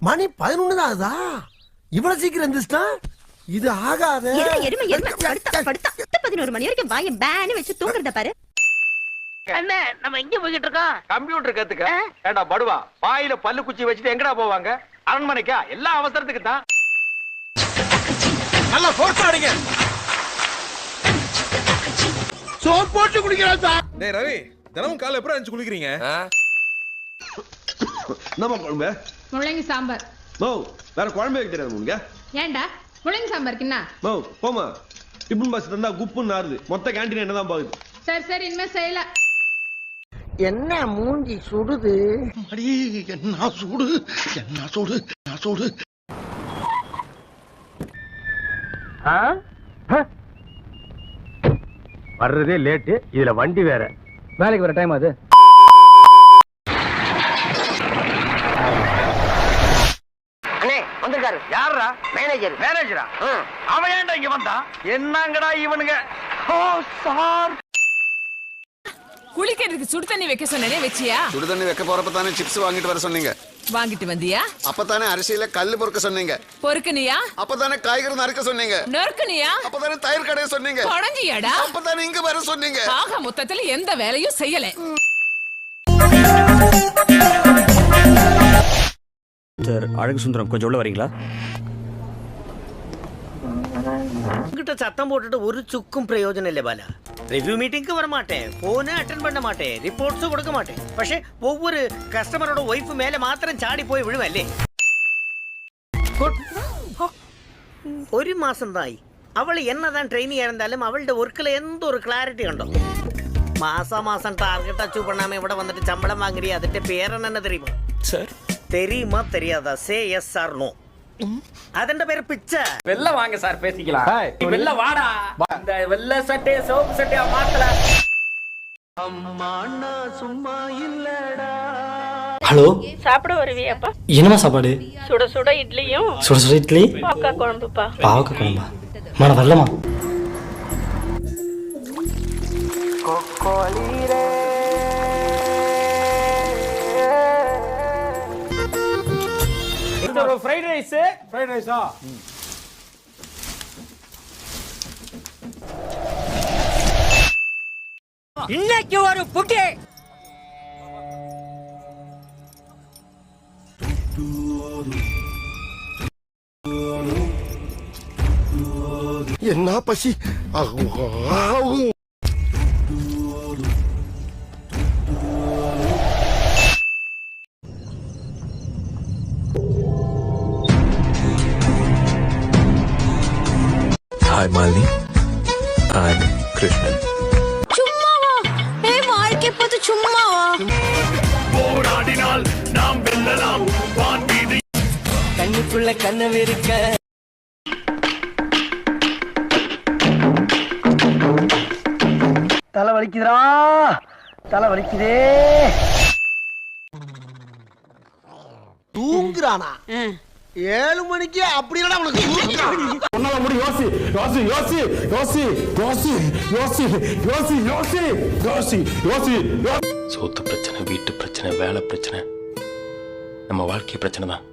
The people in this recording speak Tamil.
மணி 11 தான் ஆகுதா? இவ்வளவு சீக்கிரம் எந்திரிச்சிட்டா? இது ஆகாத. 11 மணி வரைக்கும் வாயை பேனு வச்சு தூங்குறத பாரு. அண்ணே, நம்ம எங்க போயிட்டு இருக்கோம்? கம்ப்யூட்டர் கத்துக்க. ஏண்டா படுவா, வாயில பல்லு குச்சி வச்சுட்டு எங்கடா போவாங்க? அரண்மனைக்கா? எல்லா அவசரத்துக்கு தான். நல்லா ஃபோர்ஸ் அடிங்க. சோப் போட்டு குடிக்கிறா சார். டேய் ரவி, தினமும் காலைல எப்பறம் அஞ்சு குளிக்கிறீங்க? நம்ம குழம்பு முள்ளங்கி சாம்பார். மோ வேற குழம்பே தெரியாது உனக்கு? ஏன்டா முள்ளங்கி சாம்பாருக்கு என்ன? மோ போமா, டிபன் பாக்ஸ் தந்தா குப்புன்னு நாறுது. மொத்த கேண்டீன் என்னதான் பாக்குது. சரி சரி, இனிமே செய்யல. என்ன மூஞ்சி சுடுது? அடி என்ன சூடு, என்ன சூடு, என்ன சூடு. வர்றதே லேட்டு, இதுல வண்டி வேற. வேலைக்கு வர டைம் அது. அண்ணே, வந்திருக்காரு. யாரா? மேனேஜர். மேனேஜரா? அவன் ஏன்டா இங்க வந்தான்? என்னங்கடா இவனுங்க? ஓ சார், குளிக்கிறதுக்கு சுடு தண்ணி வைக்க சொன்னே, வச்சியா? சுடு தண்ணி வைக்க போறப்ப தானே சிப்ஸ் வாங்கிட்டு வர சொன்னீங்க. வாங்கிட்டு வந்தியா? அப்பதானே அரிசியில கல்லு பொறுக்க சொன்னீங்க. பொறுக்குனியா? அப்பதானே காய்கறி நறுக்க சொன்னீங்க. நறுக்குனியா? அப்பதானே தயிர் கடைய சொன்னீங்க. குழஞ்சியாடா? அப்பதானே இங்க வர சொன்னீங்க. ஆக மொத்தத்துல எந்த வேலையும் செய்யல. அழகு சுந்தரம், கொஞ்சம் உள்ள வரீங்களா? உங்ககிட்ட சத்தம் போட்டுட்டு ஒரு சுக்கும் பிரயோஜனம் இல்லை பாலா. ரிவ்யூ மீட்டிங்க்கு வர மாட்டேன், போனை அட்டென்ட் பண்ண மாட்டேன், ரிப்போர்ட்ஸும் கொடுக்க மாட்டேன். പക്ഷേ ஒவ்வொரு கஸ்டமரோட ஒய்ஃப் மேல மாத்திரம் ചാടി പോയി விழுவല്ലേ. ഒരു മാസം തായി അവൾ എന്നതാ ട്രെയിനിങ് இருந்தாலும் அவளோட ஒர்க்ல எந்த ஒரு கிளாரிட்டி ഉണ്ടോ? மாசம் டார்கெட் அச்சீவ் பண்ணாம ഇവിടെ வந்திட்டு சம்பளம் வாங்குறியா? അതിന്റെ பேர் என்ன தெரியுமா? சார் தெரியுமா தெரியாதா? Say yes or no. அதண்ட பேர் பிச்சை. வெள்ள வாங்க சார், பேசிக்கலாம். வெள்ள வாடா. இந்த வெள்ள சட்டை சோப்பு சட்டையா மாத்தல. அம்மா நான் சும்மா இல்லடா. ஹலோ, சாப்பிட வருவியாப்பா? என்னமா சாப்பாடு? சுட சுட இட்லியும் சுட சுட இட்லி, பாவக்காய் குழம்புப்பா. பாவக்காய் குழம்பா? மான வரலமா? ஒரு ஃப்ரைட் ரைஸ். ஃப்ரைட் ரைஸா? இன்னைக்கு ஒரு புட்டி. என்ன பசி. Hi Malini, I'm Krishnan. சும்மாவா? வாழ்க்கை பார்த்து சும்மாவா? போராடினால் நாம் வெல்லலாம். வான்வீதி கண்ணுக்குள்ள கனவு இருக்க. தலை வலிக்குதுடா, தலை வலிக்குதே. தூங்குறானா? 7 மணிக்கு அப்படி இல்லடா உனக்கு. ஒன்னால முடி. யோசி யோசி யோசி யோசி யோசி யோசி யோசி யோசி யோசி யோசி. சோத்து பிரச்சனை, வீட்டு பிரச்சனை, வேலை பிரச்சனை, நம்ம வாழ்க்கை பிரச்சனை தான்.